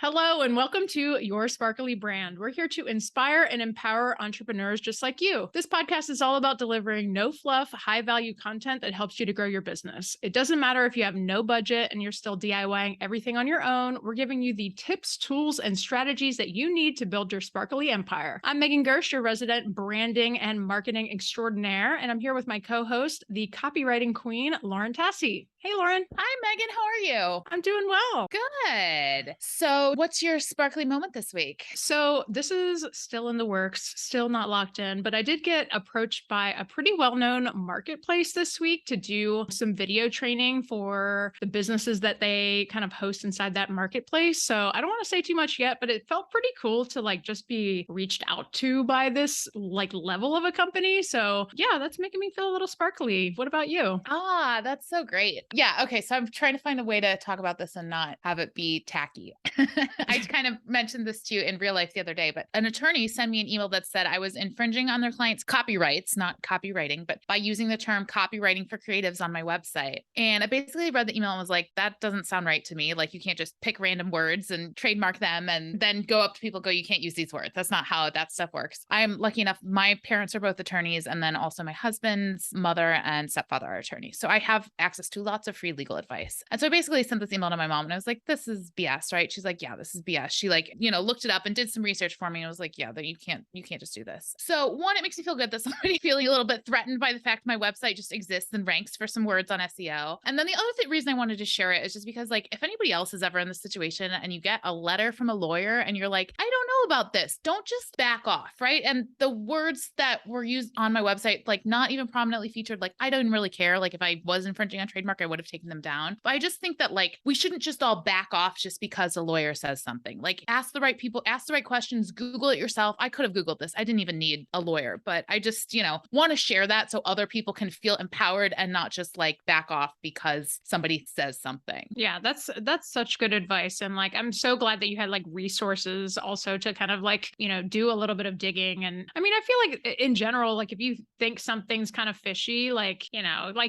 Hello, and welcome to Your Sparkly Brand. We're here to inspire and empower entrepreneurs just like you. This podcast is all about delivering no fluff, high value content that helps you to grow your business. It doesn't matter if you have no budget and you're still DIYing everything on your own. We're giving you the tips, tools, and strategies that you need to build your sparkly empire. I'm Megan Gersh, your resident branding and marketing extraordinaire, and I'm here with my co-host, the copywriting queen, Lauren Tassi. Hey, Lauren. Hi, Megan. How are you? I'm doing well. Good. So what's your sparkly moment this week? So this is still in the works, still not locked in, but I did get approached by a pretty well-known marketplace this week to do some video training for the businesses that they kind of host inside that marketplace. So I don't want to say too much yet, but it felt pretty cool to just be reached out to by this level of a company. So yeah, that's making me feel a little sparkly. What about you? Ah, that's so great. Yeah. Okay. So I'm trying to find a way to talk about this and not have it be tacky. I kind of mentioned this to you in real life the other day, but an attorney sent me an email that said I was infringing on their clients' copyrights, not copywriting, but by using the term copywriting for creatives on my website. And I basically read the email and was like, that doesn't sound right to me. Like, you can't just pick random words and trademark them and then go up to people and go, you can't use these words. That's not how that stuff works. I'm lucky enough. My parents are both attorneys. And then also my husband's mother and stepfather are attorneys. So I have access to lots of free legal advice. And so I basically sent this email to my mom and I was like, this is BS, right? She's like, yeah, this is BS. She looked it up and did some research for me and was like, yeah, then you can't just do this. So one, it makes me feel good that somebody feeling a little bit threatened by the fact my website just exists and ranks for some words on SEO. And then the other reason I wanted to share it is just because if anybody else is ever in this situation and you get a letter from a lawyer and you're like, I don't know about this, don't just back off, right? And the words that were used on my website, not even prominently featured, I don't really care. If I was infringing on trademark, I would have taken them down. But I just think that we shouldn't just all back off just because a lawyer says something. Ask the right people, ask the right questions, Google it yourself. I could have Googled this. I didn't even need a lawyer, but I just, want to share that so other people can feel empowered and not just back off because somebody says something. Yeah, that's such good advice. And I'm so glad that you had resources also to kind of do a little bit of digging. And I mean, I feel in general, if you think something's kind of fishy,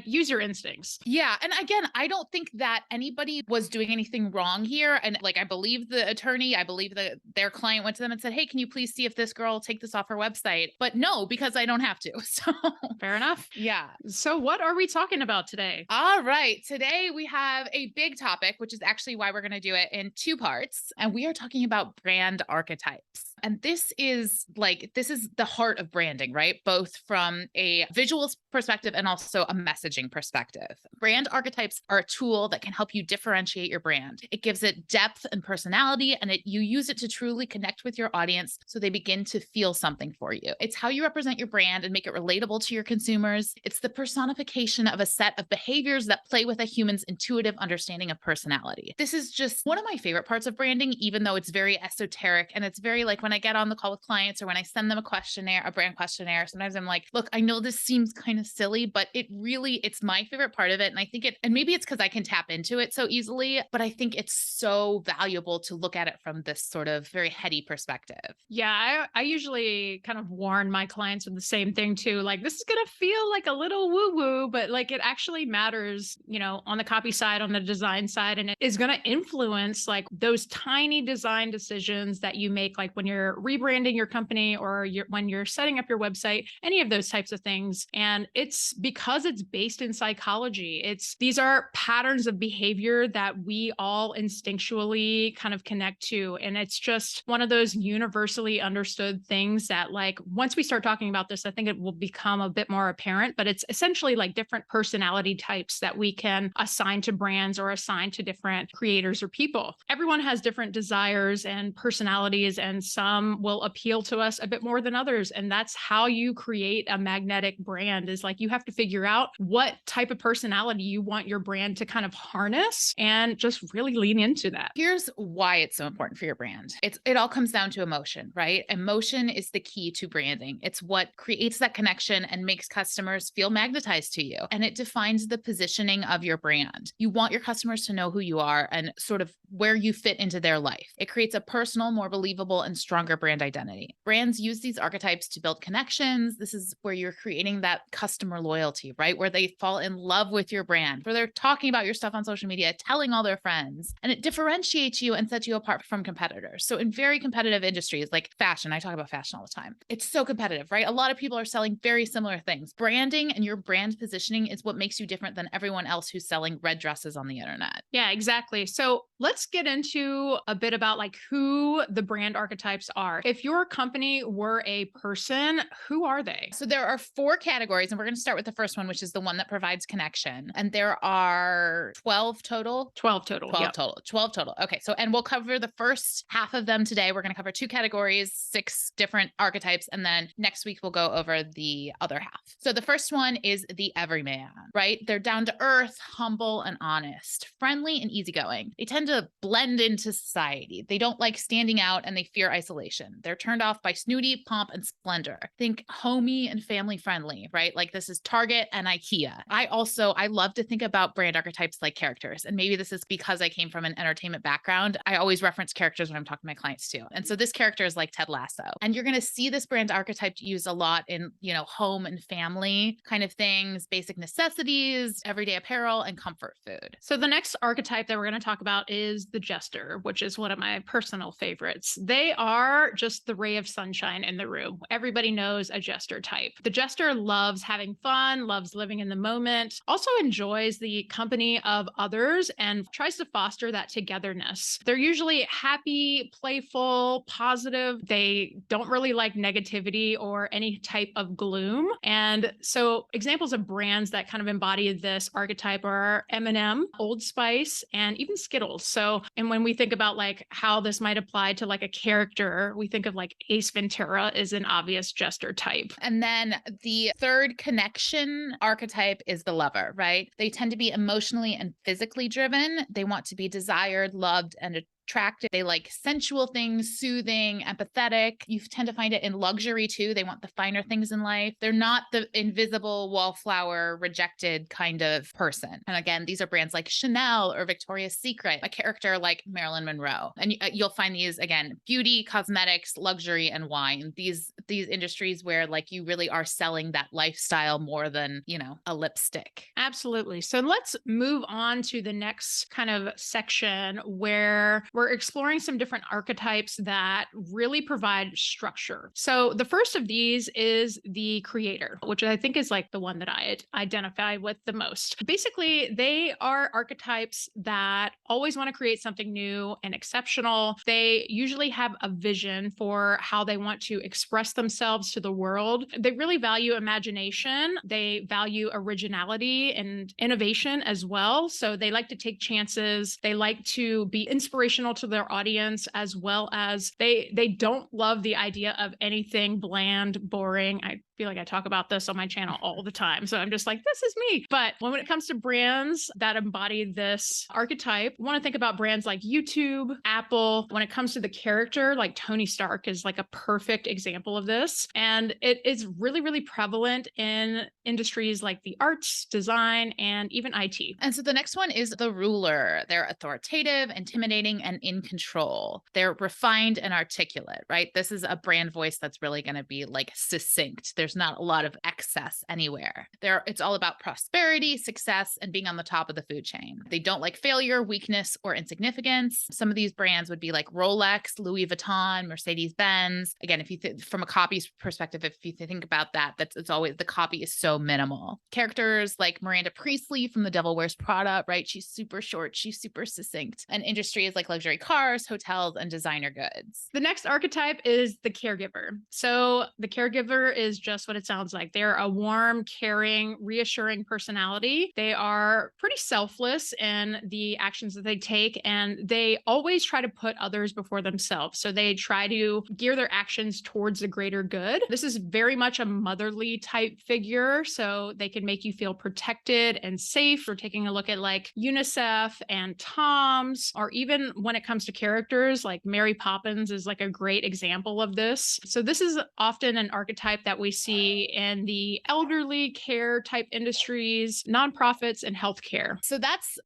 use your instincts. Yeah. And again, I don't think that anybody was doing anything wrong here. And I believe the attorney, I believe that their client went to them and said, hey, can you please see if this girl will take this off her website? But no, because I don't have to. So fair enough. Yeah. So what are we talking about today? All right. Today we have a big topic, which is actually why we're going to do it in two parts. And we are talking about brand archetypes. And this is the heart of branding, right? Both from a visual perspective and also a messaging perspective. Brand archetypes are a tool that can help you differentiate your brand. It gives it depth and personality, and you use it to truly connect with your audience so they begin to feel something for you. It's how you represent your brand and make it relatable to your consumers. It's the personification of a set of behaviors that play with a human's intuitive understanding of personality. This is just one of my favorite parts of branding, even though it's very esoteric and it's very when I get on the call with clients or when I send them a brand questionnaire, sometimes I'm like, look, I know this seems kind of silly, but it's my favorite part of it. And I think and maybe it's because I can tap into it so easily, but I think it's so valuable to look at it from this sort of very heady perspective. Yeah. I usually kind of warn my clients with the same thing too. This is going to feel like a little woo woo, but it actually matters, on the copy side, on the design side, and it is going to influence those tiny design decisions that you make, when you're rebranding your company or when you're setting up your website, any of those types of things. And it's because it's based in psychology. These are patterns of behavior that we all instinctually kind of connect to. And it's just one of those universally understood things that once we start talking about this, I think it will become a bit more apparent, but it's essentially different personality types that we can assign to brands or assign to different creators or people. Everyone has different desires and personalities, and some will appeal to us a bit more than others. And that's how you create a magnetic brand, is you have to figure out what type of personality you want your brand to kind of harness and just really lean into that. Here's why it's so important for your brand. It all comes down to emotion, right? Emotion is the key to branding. It's what creates that connection and makes customers feel magnetized to you. And it defines the positioning of your brand. You want your customers to know who you are and sort of where you fit into their life. It creates a personal, more believable, and strong stronger brand identity. Brands use these archetypes to build connections. This is where you're creating that customer loyalty, right? Where they fall in love with your brand, where they're talking about your stuff on social media, telling all their friends, and it differentiates you and sets you apart from competitors. So in very competitive industries like fashion, I talk about fashion all the time. It's so competitive, right? A lot of people are selling very similar things. Branding and your brand positioning is what makes you different than everyone else who's selling red dresses on the internet. Yeah, exactly. So let's get into a bit about like who the brand archetypes are. If your company were a person, who are they? So there are 4 categories, and we're going to start with the first one, which is the one that provides connection. And there are 12 total. 12 total. 12 Yep. total. 12 total. Okay. So, and we'll cover the first half of them today. We're going to cover 2 categories, 6 different archetypes. And then next week, we'll go over the other half. So the first one is the everyman, right? They're down to earth, humble, and honest, friendly and easygoing. They tend to blend into society. They don't like standing out and they fear isolation. They're turned off by snooty, pomp, and splendor. Think homey and family friendly, right? Like this is Target and IKEA. I love to think about brand archetypes like characters. And maybe this is because I came from an entertainment background. I always reference characters when I'm talking to my clients too. And so this character is like Ted Lasso. And you're going to see this brand archetype used a lot in, home and family kind of things, basic necessities, everyday apparel, and comfort food. So the next archetype that we're going to talk about is the jester, which is one of my personal favorites. They are just the ray of sunshine in the room. Everybody knows a jester type. The jester loves having fun, loves living in the moment, also enjoys the company of others and tries to foster that togetherness. They're usually happy, playful, positive. They don't really like negativity or any type of gloom. And so examples of brands that kind of embody this archetype are M&M, Old Spice, and even Skittles. So, and when we think about like how this might apply to like a character, we think of like Ace Ventura is an obvious jester type. And then the third connection archetype is the lover, right? They tend to be emotionally and physically driven. They want to be desired, loved, and attractive. They like sensual things, soothing, empathetic. You tend to find it in luxury too. They want the finer things in life. They're not the invisible wallflower rejected kind of person. And again, these are brands like Chanel or Victoria's Secret, a character like Marilyn Monroe. And you'll find these again, beauty, cosmetics, luxury, and wine. These industries where like you really are selling that lifestyle more than, a lipstick. Absolutely. So let's move on to the next kind of section where we're exploring some different archetypes that really provide structure. So the first of these is the creator, which I think is like the one that I identify with the most. Basically, they are archetypes that always want to create something new and exceptional. They usually have a vision for how they want to express themselves to the world. They really value imagination. They value originality and innovation as well. So they like to take chances. They like to be inspirational to their audience, as well as they don't love the idea of anything bland, boring. I feel like I talk about this on my channel all the time. So I'm just like, this is me. But when it comes to brands that embody this archetype, I want to think about brands like YouTube, Apple. When it comes to the character, like Tony Stark is like a perfect example of this. And it is really, really prevalent in industries like the arts, design, and even IT. And so the next one is the ruler. They're authoritative, intimidating, and in control. They're refined and articulate, right? This is a brand voice that's really going to be like succinct. There's not a lot of excess anywhere. It's all about prosperity, success, and being on the top of the food chain. They don't like failure, weakness, or insignificance. Some of these brands would be like Rolex, Louis Vuitton, Mercedes-Benz. Again, if you from a copy perspective, if you think about that, it's always the copy is so minimal. Characters like Miranda Priestly from The Devil Wears Prada, right? She's super short, she's super succinct. And industries like luxury cars, hotels, and designer goods. The next archetype is the caregiver. So the caregiver is just what it sounds like. They're a warm, caring, reassuring personality. They are pretty selfless in the actions that they take, and they always try to put others before themselves. So they try to gear their actions towards the greater good. This is very much a motherly type figure, so they can make you feel protected and safe. We're taking a look at like UNICEF and Toms, or even when it comes to characters, like Mary Poppins is like a great example of this. So this is often an archetype that we see in the elderly care type industries, nonprofits, and healthcare. So that's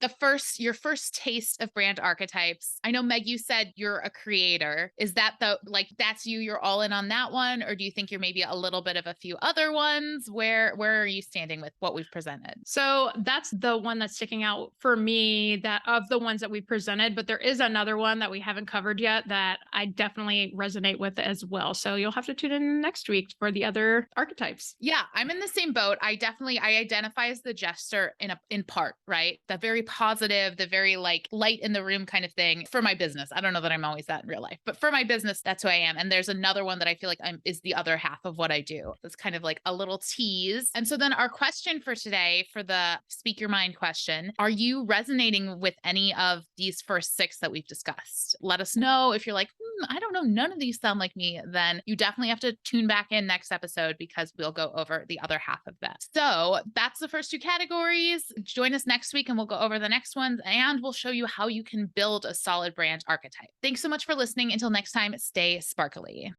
your first taste of brand archetypes. I know, Meg, you said you're a creator. Is that that's you, you're all in on that one? Or do you think you're maybe a little bit of a few other ones? Where are you standing with what we've presented? So that's the one that's sticking out for me, that of the ones that we presented, but there is another one that we haven't covered yet that I definitely resonate with as well. So you'll have to tune in next week for the other archetypes. Yeah, I'm in the same boat. I identify as the jester in part, right? The very positive, the very like light in the room kind of thing for my business. I don't know that I'm always that in real life, but for my business, that's who I am. And there's another one that I feel like is the other half of what I do. It's kind of like a little tease. And so then our question for today, for the Speak Your Mind question, are you resonating with any of these first 6 that we've discussed? Let us know. If you're like, I don't know, none of these sound like me, then you definitely have to tune back in next episode because we'll go over the other half of that. So that's the first 2 categories. Join us next week and we'll go over the next ones, and we'll show you how you can build a solid brand archetype. Thanks so much for listening. Until next time, stay sparkly.